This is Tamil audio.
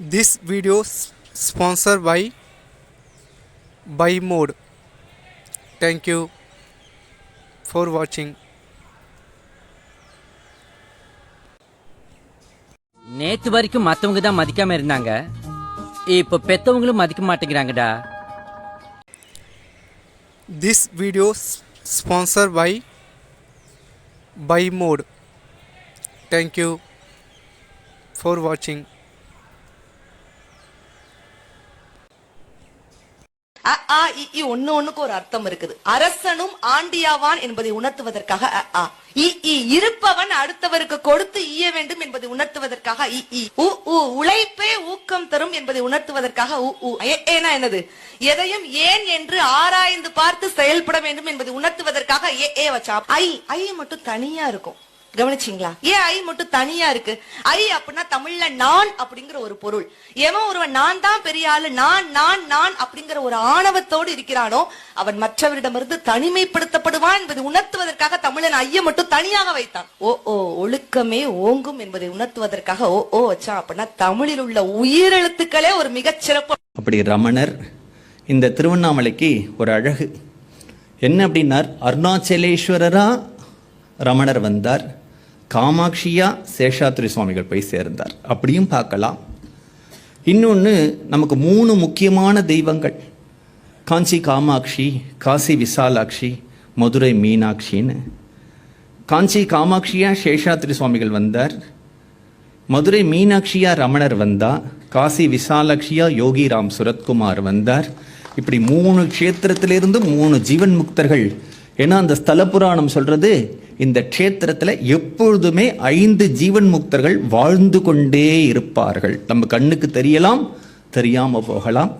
This video sponsored by Mode. Thank you for watching. நேத்து வரைக்கும் மத்தவங்க தான் மதிக்காம இருந்தாங்க, இப்ப பெத்தவங்களும் மதிக்க மாட்டேங்கிறாங்கடா. This video sponsored by Mode. Thank you for watching. அ ஆ இ ஈ ஒண்ணுக்கு ஒரு அர்த்தம் இருக்குது. அரசனும் ஆண்டியாவான் என்பதை உணர்த்துவதற்காக அ ஆ. இ ஈ இருப்பவன் அடுத்தவருக்கு கொடுத்து ஈய வேண்டும் என்பதை உணர்த்துவதற்காக இ ஈ. உ உ உழைப்பே ஊக்கம் தரும் என்பதை உணர்த்துவதற்காக உ உ. ஏனா என்னது? எதையும் ஏன் என்று ஆராய்ந்து பார்த்து செயல்பட வேண்டும் என்பதை உணர்த்துவதற்காக ஏ வச்சா. ஐ மட்டும் தனியா இருக்கும். கவனிச்சீங்களா? ஏன் ஐ மட்டும் தனியா இருக்கு? ஐ அப்படின்னா தமிழ்ல நான் அப்படிங்கிற ஒரு பொருள். எவன் ஒருவன் நான் தான் பெரிய ஆளு, நான் நான் நான் அப்படிங்கிற ஒரு ஆணவத்தோடு இருக்கிறானோ அவன் மற்றவரிடமிருந்து தனிமைப்படுத்தப்படுவான் என்பதை உணர்த்துவதற்காக தமிழன் ஐய மட்டும் தனியாக வைத்தான். ஓ ஒழுக்கமே ஓங்கும் என்பதை உணர்த்துவதற்காக ஓ வச்சான். அப்படின்னா தமிழில் உள்ள உயிரெழுத்துக்களே ஒரு மிகச் சிறப்பு. அப்படி ரமணர் இந்த திருவண்ணாமலைக்கு ஒரு அழகு என்ன அப்படின்னார், அருணாச்சலேஸ்வரரா ரமணர் வந்தார், காமாட்சியா சேஷாத்ரி சுவாமிகள் போய் சேர்ந்தார். அப்படியும் பார்க்கலாம். இன்னொன்று, நமக்கு 3 முக்கியமான தெய்வங்கள், காஞ்சி காமாட்சி, காசி விசாலாட்சி, மதுரை மீனாட்சின்னு. காஞ்சி காமாட்சியா சேஷாத்ரி சுவாமிகள் வந்தார், மதுரை மீனாட்சியா ரமணர் வந்தா, காசி விசாலாட்சியா யோகிராம் சுரத்குமார் வந்தார். இப்படி 3 க்ஷேத்திரத்திலிருந்து 3 ஜீவன் முக்தர்கள். ஏன்னா அந்த ஸ்தல புராணம் சொல்றது, இந்த க்ஷேத்திரத்தில் எப்பொழுதுமே 5 ஜீவன் முக்தர்கள் வாழ்ந்து கொண்டே இருப்பார்கள். நம்ம கண்ணுக்கு தெரியலாம், தெரியாம போகலாம்.